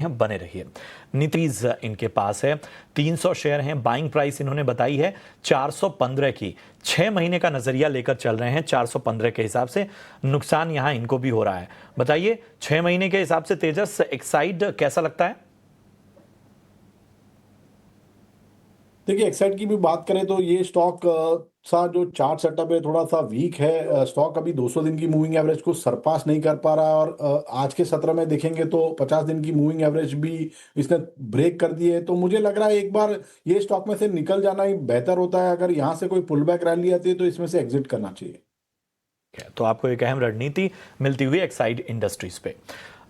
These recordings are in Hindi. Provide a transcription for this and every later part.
हैं, बने रहिए। नीतीज इनके पास है, 300 शेयर हैं। बाइंग प्राइस इन्होंने बताई है 415 की। 6 महीने का नजरिया लेकर चल रहे हैं। 415 के हिसाब से नुकसान यहां इनको भी हो रहा है। बताइए 6 महीने के हिसाब से तेजस, एक्साइड कैसा लगता है? देखिए, एक्साइड की भी बात करें तो ये स्टॉक सा जो चार्ट सेटअप है थोड़ा सा वीक है। स्टॉक अभी 200 दिन की मूविंग एवरेज को सरपास नहीं कर पा रहा है और आज के सत्र में देखेंगे तो 50 दिन की मूविंग एवरेज भी इसने ब्रेक कर दी है। तो मुझे लग रहा है एक बार ये स्टॉक में से निकल जाना ही बेहतर होता है। अगर यहाँ से कोई पुल बैक रैली आती है तो इसमें से एग्जिट करना चाहिए। तो आपको एक अहम रणनीति मिलती हुई एक्साइड इंडस्ट्रीज पे।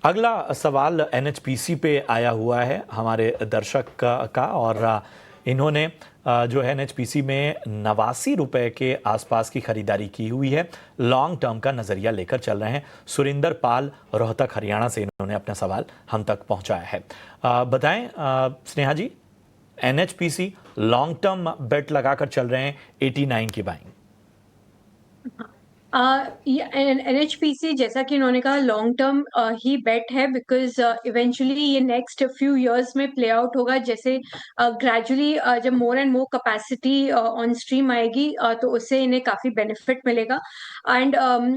अगला सवाल एनएचपीसी पे आया हुआ है हमारे दर्शक का और इन्होंने जो है एनएचपीसी में 89 रुपए के आसपास की खरीदारी की हुई है। लॉन्ग टर्म का नजरिया लेकर चल रहे हैं। सुरिंदर पाल, रोहतक, हरियाणा से इन्होंने अपना सवाल हम तक पहुंचाया है। बताएं स्नेहा जी, एनएचपीसी लॉन्ग टर्म बेट लगाकर चल रहे हैं 89 की बाइंग। एनएचपीसी जैसा कि उन्होंने कहा लॉन्ग टर्म ही बेट है, बिकॉज इवेंचुअली ये नेक्स्ट फ्यू इयर्स में प्ले आउट होगा। जैसे ग्रेजुअली जब more and more capacity on stream आएगी तो उससे इन्हें काफी बेनिफिट मिलेगा। एंड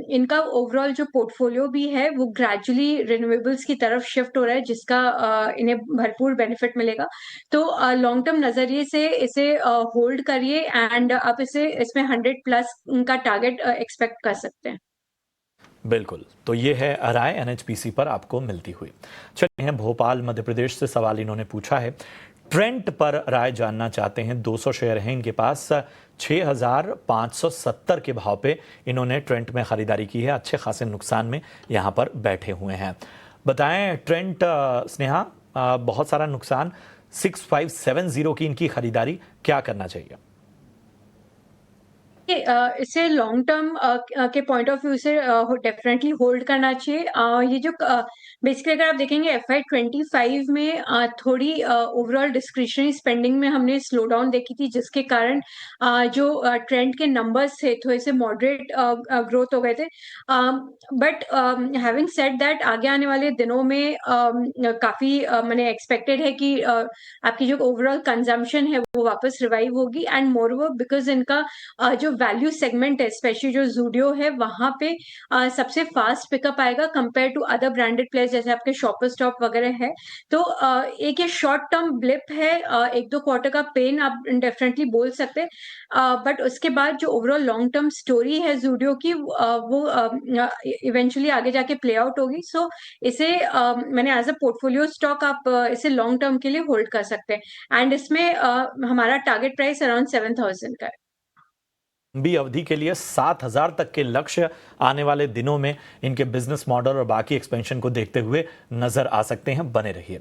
इनका ओवरऑल जो पोर्टफोलियो भी है वो ग्रेजुअली रिन्यूएबल्स की तरफ शिफ्ट हो रहा है, जिसका इन्हें भरपूर बेनिफिट मिलेगा। तो लॉन्ग टर्म नजरिए से इसे होल्ड करिए एंड आप इसे इसमें 100+ का टारगेट एक्सपेक्ट कर सकते हैं। बिल्कुल, तो ये है राय एनएचपीसी पर आपको मिलती हुई। चलिए हैं भोपाल मध्य प्रदेश से सवाल इन्होंने पूछा है। ट्रेंट पर राय जानना चाहते हैं। 200 शेयर हैं इनके पास। 6570 के भाव पे इन्होंने ट्रेंट में खरीदारी की है। अच्छे खासे नुकसान में यहाँ पर बैठे हुए हैं। बताएं ट्रेंट, स्नेहा, बहुत सारा नुकसान, 6570 की इनकी खरीदारी, क्या करना चाहिए? इसे लॉन्ग टर्म के पॉइंट ऑफ व्यू से डेफिनेटली होल्ड करना चाहिए। ये जो बेसिकली अगर आप देखेंगे FY25 में थोड़ी ओवरऑल डिस्क्रिशनरी स्पेंडिंग में हमने स्लो डाउन देखी थी, जिसके कारण जो ट्रेंड के नंबर्स थे थोड़े से मॉडरेट ग्रोथ हो गए थे। बट हैविंग सेड दैट आगे आने वाले दिनों में काफी मैंने एक्सपेक्टेड है कि आपकी जो ओवरऑल कंजम्पशन है वो वापस रिवाइव होगी। एंड मोरओवर बिकॉज इनका जो वैल्यू सेगमेंट है, स्पेशली जो जूडियो है, वहां पे सबसे फास्ट पिकअप आएगा compare to other branded players जैसे आपके शॉपर स्टॉप वगैरह है। तो एक ये शॉर्ट टर्म ब्लिप है, 1-2 क्वार्टर का पेन आप डेफिनेटली बोल सकते हैं। बट उसके बाद जो ओवरऑल लॉन्ग टर्म स्टोरी है जूडियो की, वो इवेंचुअली आगे जाके प्ले आउट होगी। सो इसे मैंने एज अ पोर्टफोलियो स्टॉक आप इसे लॉन्ग टर्म के लिए होल्ड कर सकते हैं। एंड इसमें हमारा टारगेट प्राइस अराउंड 7000 का है। लंबी अवधि के लिए 7000 तक के लक्ष्य आने वाले दिनों में इनके बिजनेस मॉडल और बाकी एक्सपेंशन को देखते हुए नजर आ सकते हैं। बने रहिए।